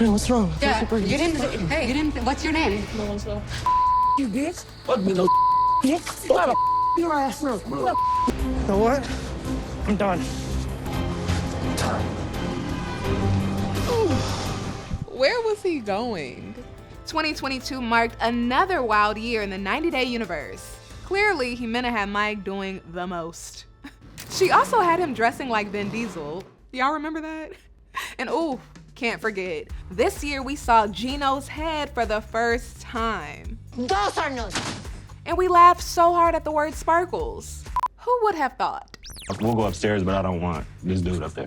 What's wrong? Yeah, you didn't. Hey, you didn't. What's your name? You bitch. Fuck me, no bitch. What the your ass up. You know what? I'm done. Where was he going? 2022 marked another wild year in the 90-Day universe. Clearly, Jimena had Mike doing the most. She also had him dressing like Vin Diesel. Y'all remember that? And ooh, can't forget, this year we saw Gino's head for the first time. Those are nuts. And we laughed so hard at the word sparkles. Who would have thought? We'll go upstairs, but I don't want this dude up there.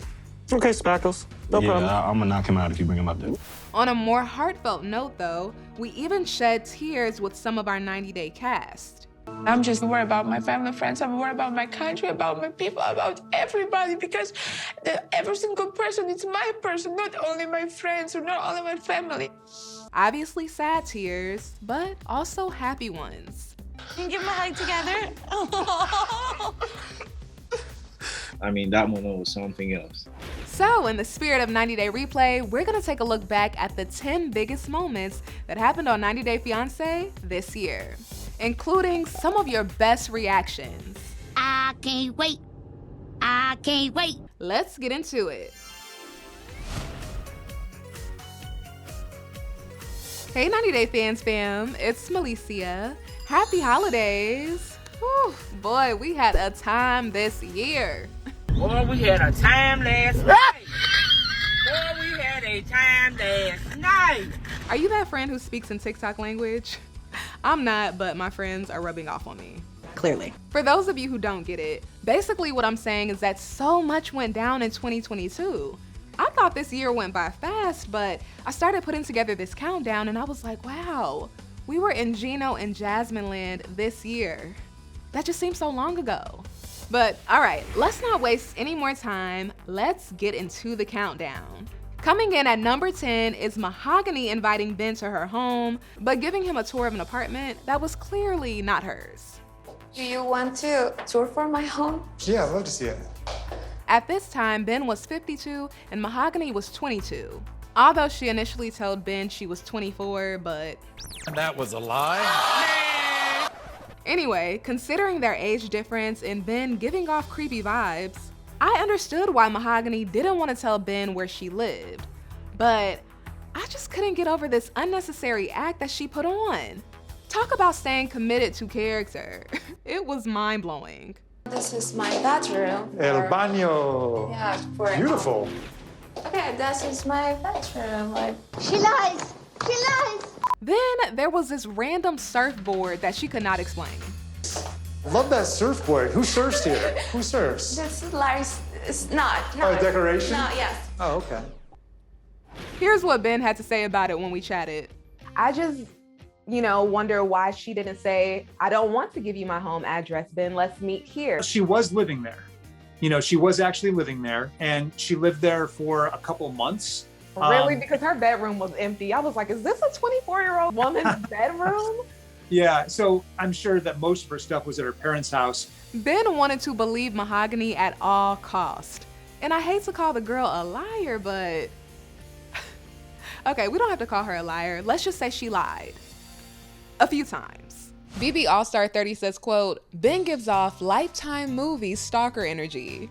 Okay, Spackles. No problem. I'm gonna knock him out if you bring him up there. On a more heartfelt note though, we even shed tears with some of our 90-Day cast. I'm just worried about my family, friends. I'm worried about my country, about my people, about everybody, because every single person is my person, not only my friends or not only my family. Obviously sad tears, but also happy ones. Can you give them a hug together? I mean, that moment was something else. So in the spirit of 90-Day Replay, we're gonna take a look back at the 10 biggest moments that happened on 90 Day Fiancé this year, including some of your best reactions. I can't wait. I can't wait. Let's get into it. Hey 90 Day Fans fam, it's Melicia. Happy holidays. Whew, boy, we had a time this year. Boy, we had a time last night. Boy, we had a time last night. Are you that friend who speaks in TikTok language? I'm not, but my friends are rubbing off on me. Clearly. For those of you who don't get it, basically what I'm saying is that so much went down in 2022. I thought this year went by fast, but I started putting together this countdown and I was like, wow, we were in Gino and Jasmine land this year. That just seems so long ago. But all right, let's not waste any more time. Let's get into the countdown. Coming in at number 10 is Mahogany inviting Ben to her home, but giving him a tour of an apartment that was clearly not hers. Do you want to tour for my home? Yeah, I'd love to see it. At this time, Ben was 52 and Mahogany was 22. Although she initially told Ben she was 24, but... That was a lie? Anyway, considering their age difference and Ben giving off creepy vibes, I understood why Mahogany didn't want to tell Ben where she lived. But I just couldn't get over this unnecessary act that she put on. Talk about staying committed to character. It was mind-blowing. This is my bedroom. El baño. Yeah, for... Beautiful. Okay, this is my bedroom. Like... She lies. She lies. Then there was this random surfboard that she could not explain. Love that surfboard. Who surfs here? Who surfs? This is Larry's... It's not. Oh, decoration? No, yes. Oh, okay. Here's what Ben had to say about it when we chatted. I just, wonder why she didn't say, I don't want to give you my home address, Ben, let's meet here. She was living there. She was actually living there, and she lived there for a couple months. Really? Because her bedroom was empty. I was like, is this a 24-year-old woman's bedroom? Yeah, so I'm sure that most of her stuff was at her parents' house. Ben wanted to believe Mahogany at all cost. And I hate to call the girl a liar, but... Okay, we don't have to call her a liar. Let's just say she lied. A few times. BB All-Star 30 says, quote, Ben gives off Lifetime movie stalker energy.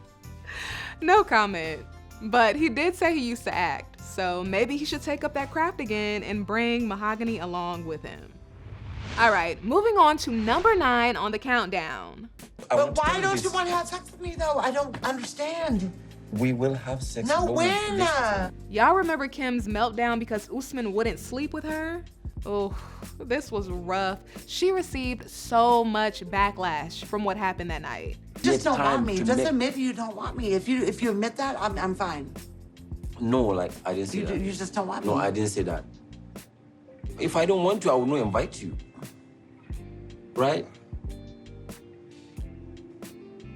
No comment. But he did say he used to act, so maybe he should take up that craft again and bring Mahogany along with him. All right, moving on to number 9 on the countdown. But why don't you want to have sex with me, though? I don't understand. We will have sex. No, when? Y'all remember Kim's meltdown because Usman wouldn't sleep with her? Oh, this was rough. She received so much backlash from what happened that night. You just don't want me. Just admit you don't want me. If you admit that, I'm fine. No, I didn't say that. You just don't want me. No, I didn't say that. If I don't want you, I will not invite you. Right?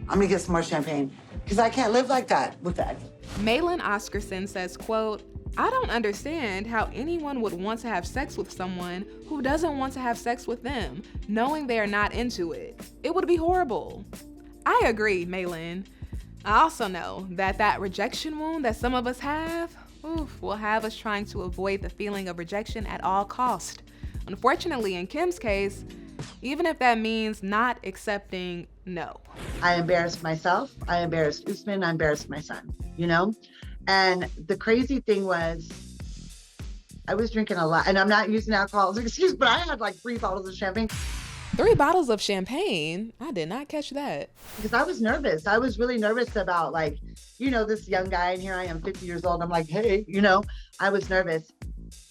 I'm gonna get some more champagne because I can't live like that with that. Malin Oscarson says, quote, I don't understand how anyone would want to have sex with someone who doesn't want to have sex with them, knowing they are not into it. It would be horrible. I agree, Malin. I also know that rejection wound that some of us have, oof, will have us trying to avoid the feeling of rejection at all cost. Unfortunately, in Kim's case, even if that means not accepting no. I embarrassed myself, I embarrassed Usman, I embarrassed my son, you know? And the crazy thing was, I was drinking a lot, and I'm not using alcohol as an excuse, but I had like 3 bottles of champagne. 3 bottles of champagne? I did not catch that. Because I was nervous. I was really nervous about, like, you know, this young guy, and here I am 50 years old. I'm like, hey, you know, I was nervous.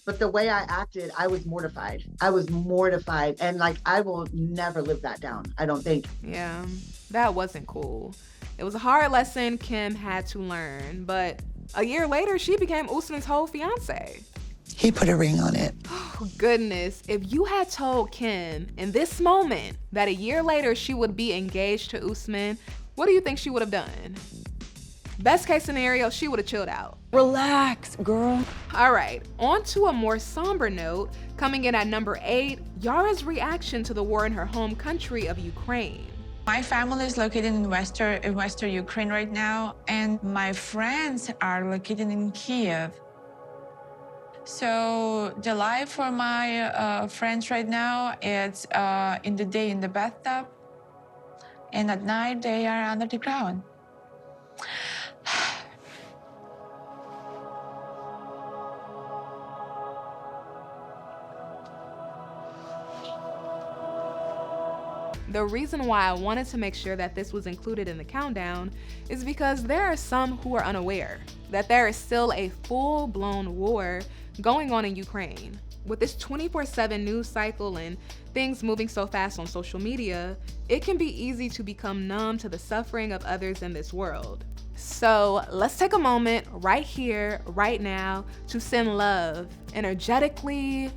But the way I acted, I was mortified. I was mortified. And like, I will never live that down, I don't think. Yeah, that wasn't cool. It was a hard lesson Kim had to learn, but a year later, she became Usman's whole fiance. He put a ring on it. Oh, goodness. If you had told Kim in this moment that a year later she would be engaged to Usman, what do you think she would have done? Best case scenario, she would have chilled out. Relax, girl. All right, on to a more somber note. Coming in at number 8, Yara's reaction to the war in her home country of Ukraine. My family is located in Western Ukraine right now, and my friends are located in Kiev. So the life for my friends right now, it's in the day in the bathtub, and at night they are under the ground. The reason why I wanted to make sure that this was included in the countdown is because there are some who are unaware that there is still a full-blown war going on in Ukraine. With this 24/7 news cycle and things moving so fast on social media, it can be easy to become numb to the suffering of others in this world. So let's take a moment right here, right now, to send love energetically,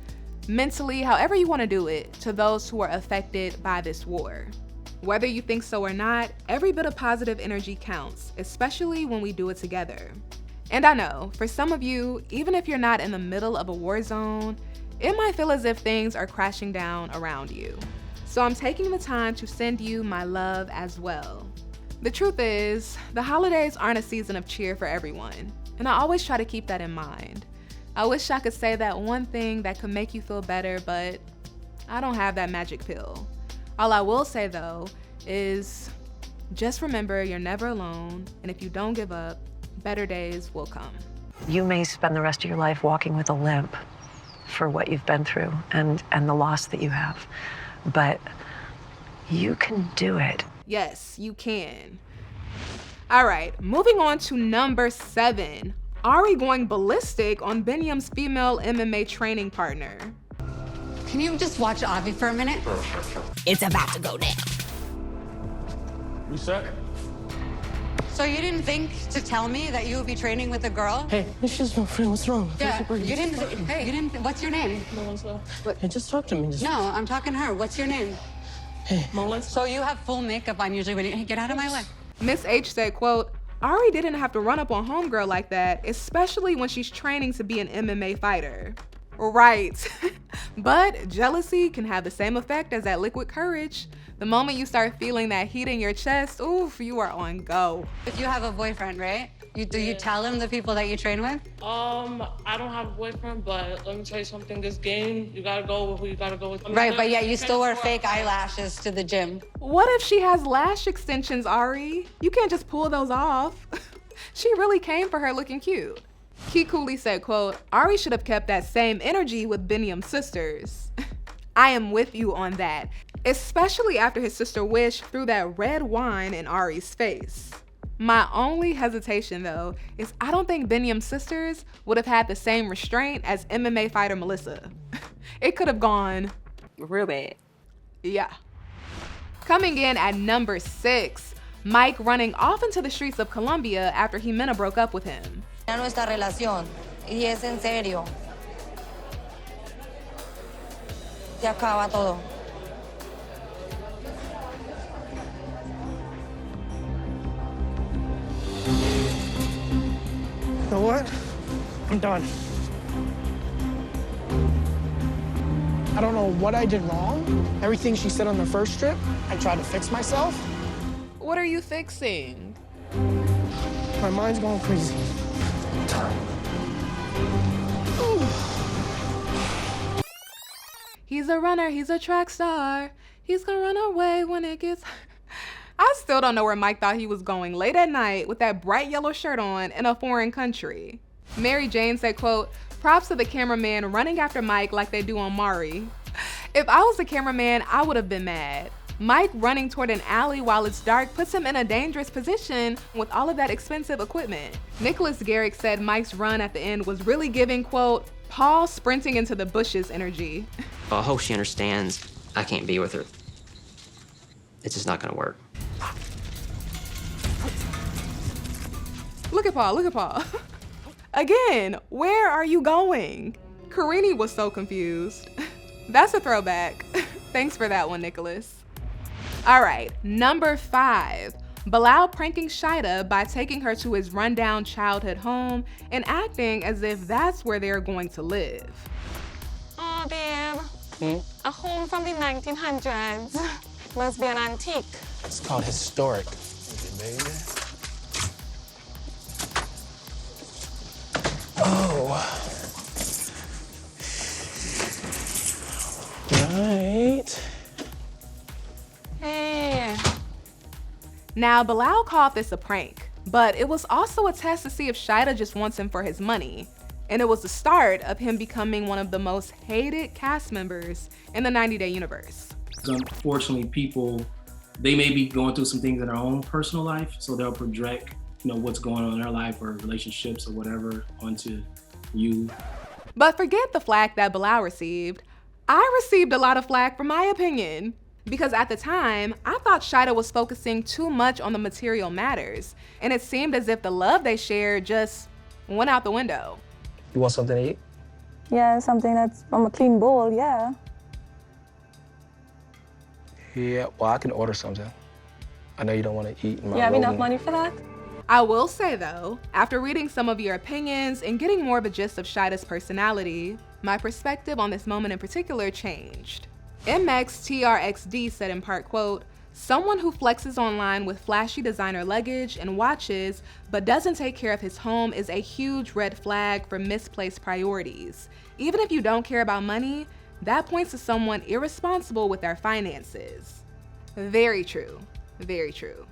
mentally, however you want to do it, to those who are affected by this war. Whether you think so or not, every bit of positive energy counts, especially when we do it together. And I know, for some of you, even if you're not in the middle of a war zone, it might feel as if things are crashing down around you. So I'm taking the time to send you my love as well. The truth is, the holidays aren't a season of cheer for everyone, and I always try to keep that in mind. I wish I could say that one thing that could make you feel better, but I don't have that magic pill. All I will say though is just remember you're never alone, and if you don't give up, better days will come. You may spend the rest of your life walking with a limp for what you've been through and the loss that you have, but you can do it. Yes, you can. All right, moving on to number 7. Ari going ballistic on Benyam's female MMA training partner. Can you just watch Avi for a minute? Sure. It's about to go down. Reset. So you didn't think to tell me that you would be training with a girl? Hey, it's just my friend. What's wrong? Yeah, you didn't. What's your name? Melissa. Hey, just talk to me. No, I'm talking to her. What's your name? Hey, Melissa. So you have full makeup on usually when you get out of my way. Miss H said, quote, Ari didn't have to run up on homegirl like that, especially when she's training to be an MMA fighter. Right. But jealousy can have the same effect as that liquid courage. The moment you start feeling that heat in your chest, oof, you are on go. If you have a boyfriend, right? Do you tell him the people that you train with? I don't have a boyfriend, but let me tell you something. This game, you gotta go with who you gotta go with. Right, but yeah, you still wear fake eyelashes to the gym. What if she has lash extensions, Ari? You can't just pull those off. She really came for her looking cute. Key Cooley said, quote, Ari should have kept that same energy with Benyam's sisters. I am with you on that, especially after his sister Wish threw that red wine in Ari's face. My only hesitation though is I don't think Benyam's sisters would have had the same restraint as MMA fighter Melissa. It could have gone real bad. Yeah. Coming in at number 6, Mike running off into the streets of Colombia after Jimena broke up with him. Nuestra relación, y es en serio. Se acaba todo. You know what? I'm done. I don't know what I did wrong. Everything she said on the first trip, I tried to fix myself. What are you fixing? My mind's going crazy. He's a runner, he's a track star. He's gonna run away when it gets... I still don't know where Mike thought he was going late at night with that bright yellow shirt on in a foreign country. Mary Jane said, quote, props to the cameraman running after Mike like they do on Maury. If I was the cameraman, I would have been mad. Mike running toward an alley while it's dark puts him in a dangerous position with all of that expensive equipment. Nicholas Garrick said Mike's run at the end was really giving, quote, Paul sprinting into the bushes energy. I hope she understands I can't be with her. It's just not gonna work. Look at Paul, look at Paul. Again, where are you going? Karini was so confused. That's a throwback. Thanks for that one, Nicholas. All right, number 5. Bilal pranking Shaeeda by taking her to his rundown childhood home and acting as if that's where they're going to live. Oh, babe. A home from the 1900s. Must be an antique. It's called historic. Okay, baby. Oh. Right. Hey. Now, Bilal called this a prank, but it was also a test to see if Shaeeda just wants him for his money. And it was the start of him becoming one of the most hated cast members in the 90-Day universe. Unfortunately, people, they may be going through some things in their own personal life, so they'll project, what's going on in their life or relationships or whatever onto you. But forget the flack that Bilal received. I received a lot of flack for my opinion. Because at the time, I thought Shaeeda was focusing too much on the material matters, and it seemed as if the love they shared just went out the window. You want something to eat? Yeah, something that's from a clean bowl, yeah. Yeah, well, I can order something. I know you don't want to eat in my You have enough room. money for that? I will say though, after reading some of your opinions and getting more of a gist of Shaeeda's personality, my perspective on this moment in particular changed. MXTRXD said in part, quote, someone who flexes online with flashy designer luggage and watches but doesn't take care of his home is a huge red flag for misplaced priorities. Even if you don't care about money, that points to someone irresponsible with their finances. Very true, very true.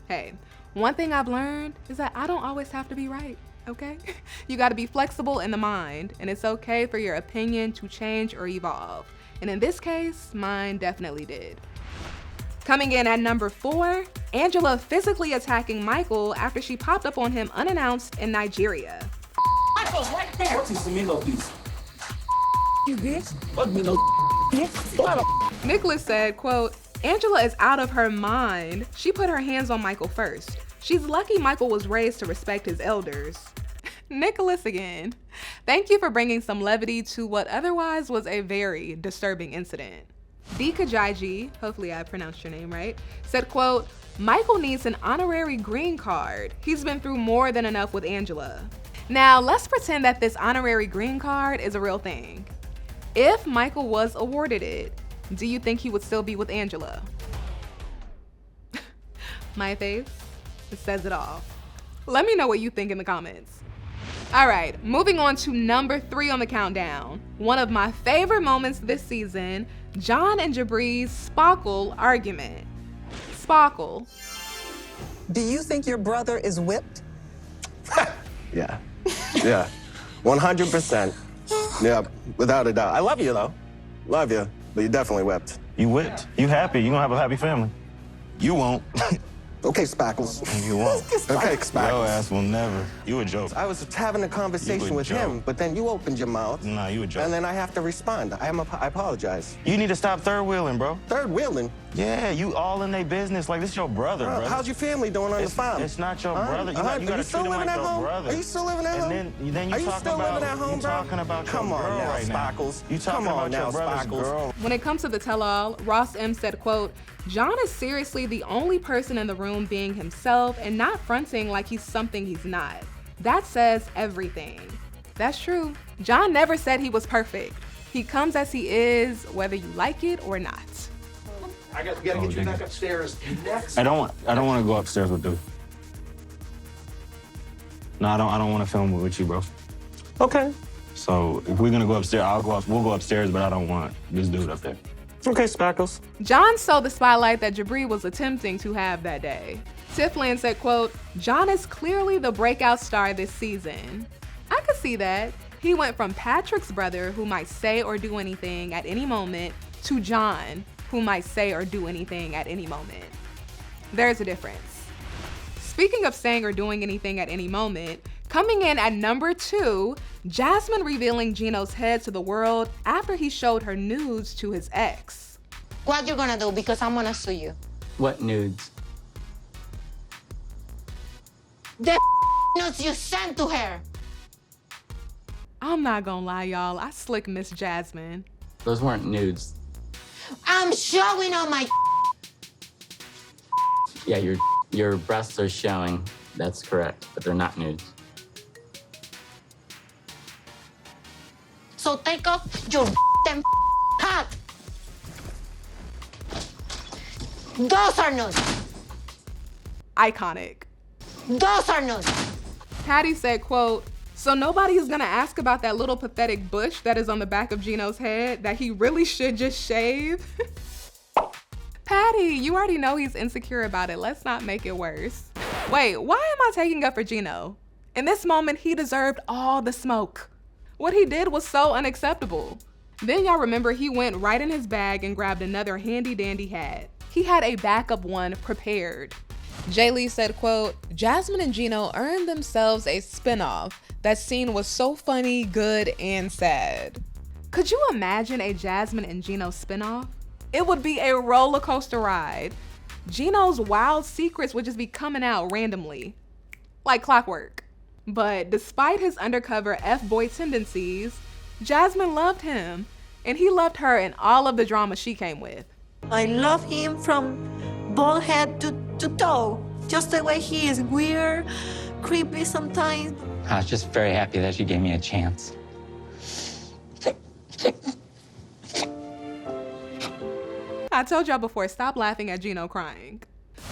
Hey, one thing I've learned is that I don't always have to be right, okay? You gotta be flexible in the mind, and it's okay for your opinion to change or evolve. And in this case, mine definitely did. Coming in at number 4, Angela physically attacking Michael after she popped up on him unannounced in Nigeria. Michael, right there. What is the meaning of this? You bitch. What mean of bitch? Nicholas said, quote, Angela is out of her mind. She put her hands on Michael first. She's lucky Michael was raised to respect his elders. Nicholas again. Thank you for bringing some levity to what otherwise was a very disturbing incident. Dika Jaiji, hopefully I pronounced your name right, said, quote, Michael needs an honorary green card. He's been through more than enough with Angela. Now, let's pretend that this honorary green card is a real thing. If Michael was awarded it, do you think he would still be with Angela? My face, it says it all. Let me know what you think in the comments. All right, moving on to number 3 on the countdown. One of my favorite moments this season, John and Jibri's Sparkle argument. Sparkle. Do you think your brother is whipped? Yeah. Yeah. 100%. Yeah, without a doubt. I love you, though. Love you, but you're definitely whipped. You whipped. You happy. You gonna have a happy family. You won't. Okay, Spackles. You won't. Okay, Spackles. Your ass will never. You a joke. I was having a conversation with him, but then you opened your mouth. Nah, you a joke. And then I have to respond. I apologize. You need to stop third wheeling, bro. Third wheeling? Yeah, you all in their business. Like, this your brother, bro. How's your family doing on the farm? It's not your brother. You gotta treat him like your brother. Are you still living at home? And then Are you still living at home, bro? talking about Come your on girl now, right Spackles. now. You talking about your brother's girl. When it comes to the tell-all, Ross M said, quote, John is seriously the only person in the room being himself and not fronting like he's something he's not. That says everything. That's true. John never said he was perfect. He comes as he is, whether you like it or not. We gotta get you back upstairs next. I don't want to go upstairs with you. No, I don't want to film with you, bro. Okay. So if we're gonna go upstairs, we'll go upstairs, but I don't want this dude up there. Okay, Spackles. John saw the spotlight that Jibri was attempting to have that day. Tiffland said, quote, John is clearly the breakout star this season. I could see that. He went from Patrick's brother, who might say or do anything at any moment, to John, who might say or do anything at any moment. There's a difference. Speaking of saying or doing anything at any moment, coming in at number 2, Jasmine revealing Gino's head to the world after he showed her nudes to his ex. What you gonna do? Because I'm gonna sue you. What nudes? The nudes you sent to her. I'm not gonna lie, y'all. I slick Miss Jasmine. Those weren't nudes. I'm showing on my. Yeah, your breasts are showing. That's correct, but they're not nudes. So take off your damn hat. Those are nudes. Iconic. Those are nudes. Patty said, quote, so nobody is gonna ask about that little pathetic bush that is on the back of Gino's head that he really should just shave? Patty, you already know he's insecure about it. Let's not make it worse. Wait, why am I taking up for Gino? In this moment, he deserved all the smoke. What he did was so unacceptable. Then y'all remember he went right in his bag and grabbed another handy dandy hat. He had a backup one prepared. Jay Lee said, quote, Jasmine and Gino earned themselves a spinoff. That scene was so funny, good, and sad. Could you imagine a Jasmine and Gino spinoff? It would be a roller coaster ride. Gino's wild secrets would just be coming out randomly, like clockwork. But despite his undercover F-boy tendencies, Jasmine loved him, and he loved her and all of the drama she came with. I love him from bald head to toe, just the way he is, weird, creepy sometimes. I was just very happy that you gave me a chance. I told y'all before, stop laughing at Gino crying.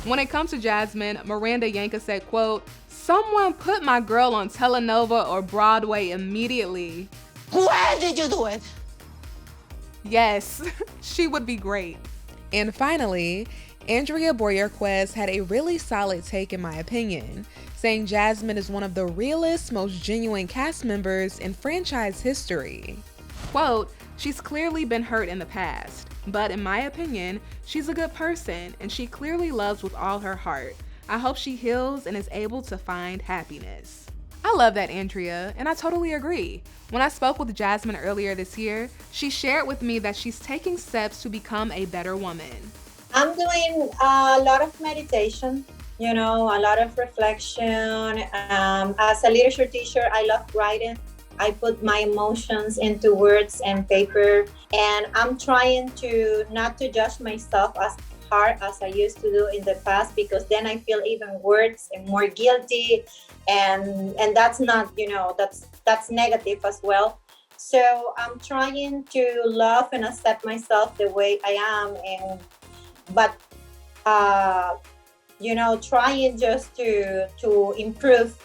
When it comes to Jasmine, Miranda Yanka said, quote, someone put my girl on Telenova or Broadway immediately. Where did you do it? Yes, she would be great. And finally, Andrea Boyarquez had a really solid take in my opinion, saying Jasmine is one of the realest, most genuine cast members in franchise history. Quote, she's clearly been hurt in the past, but in my opinion, she's a good person and she clearly loves with all her heart. I hope she heals and is able to find happiness. I love that, Andrea, and I totally agree. When I spoke with Jasmine earlier this year, she shared with me that she's taking steps to become a better woman. I'm doing a lot of meditation, a lot of reflection. As a literature teacher, I love writing. I put my emotions into words and paper, and I'm trying to not to judge myself as hard as I used to do in the past, because then I feel even worse and more guilty, and that's not, that's negative as well. So I'm trying to love and accept myself the way I am, but trying just to improve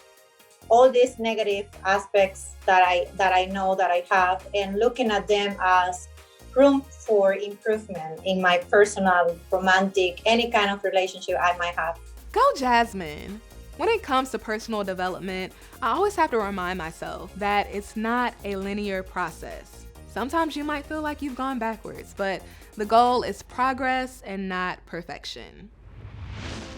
all these negative aspects that I know that I have, and looking at them as room for improvement in my personal, romantic, any kind of relationship I might have. Go Jasmine! When it comes to personal development, I always have to remind myself that it's not a linear process. Sometimes you might feel like you've gone backwards, but the goal is progress and not perfection.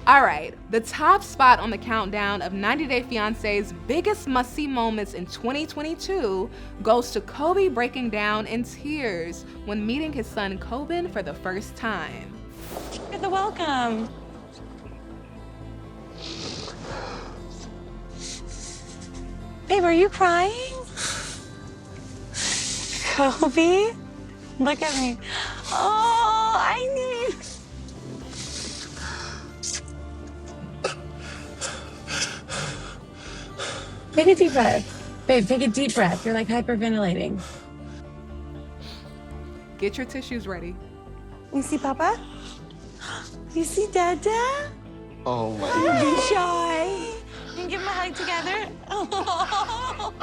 All right, the top spot on the countdown of 90 Day Fiancé's biggest must-see moments in 2022 goes to Kobe breaking down in tears when meeting his son Koban for the first time. You're welcome. Babe, are you crying? Kobe? Look at me. Oh, I need... Take a deep breath. Babe, take a deep breath. You're like hyperventilating. Get your tissues ready. You see Papa? You see Dada? Oh my Don't God. be shy. You can give him a hug together. Oh.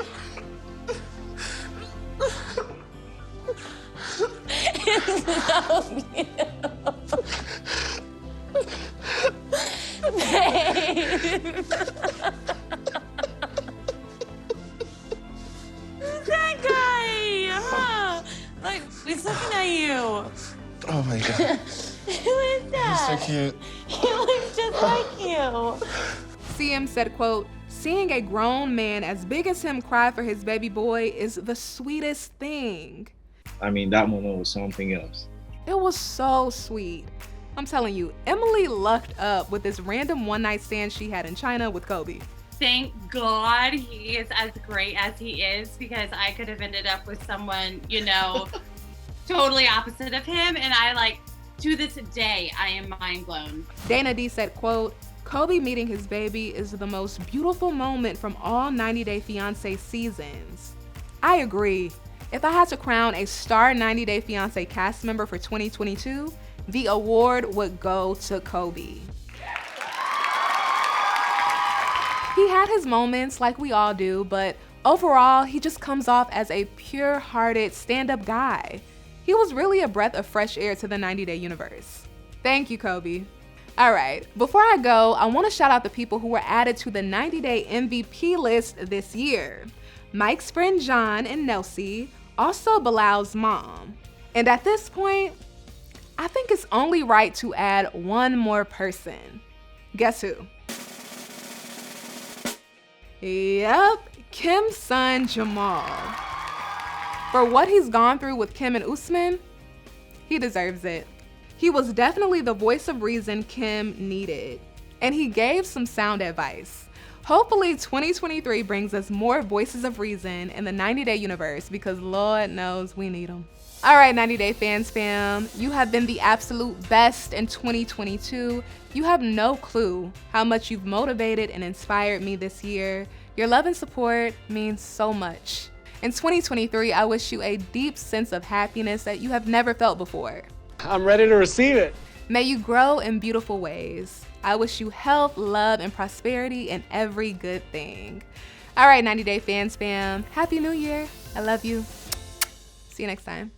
That guy! Huh? Like, he's looking at you. Oh my God. Who is that? He's so cute. He looks just like you. CM said, quote, "Seeing a grown man as big as him cry for his baby boy is the sweetest thing." I mean, that moment was something else. It was so sweet. I'm telling you, Emily lucked up with this random one-night stand she had in China with Kobe. Thank God he is as great as he is, because I could have ended up with someone, you know, totally opposite of him. And I like, to this day, I am mind blown. Dana D said, quote, "Kobe meeting his baby is the most beautiful moment from all 90 Day Fiancé seasons." I agree. If I had to crown a star 90 Day Fiancé cast member for 2022, the award would go to Kobe. He had his moments like we all do, but overall, he just comes off as a pure-hearted stand-up guy. He was really a breath of fresh air to the 90 Day universe. Thank you, Kobe. All right, before I go, I want to shout out the people who were added to the 90 Day MVP list this year. Mike's friend John and Nelsie, also Bilal's mom. And at this point, I think it's only right to add one more person. Guess who? Yep, Kim's son Jamal. For what he's gone through with Kim and Usman, he deserves it. He was definitely the voice of reason Kim needed, and he gave some sound advice. Hopefully 2023 brings us more voices of reason in the 90 Day universe, because Lord knows we need them. All right, 90 Day fans fam, you have been the absolute best in 2022. You have no clue how much you've motivated and inspired me this year. Your love and support means so much. In 2023, I wish you a deep sense of happiness that you have never felt before. I'm ready to receive it. May you grow in beautiful ways. I wish you health, love, and prosperity in every good thing. All right, 90 Day fans fam, Happy New Year. I love you. See you next time.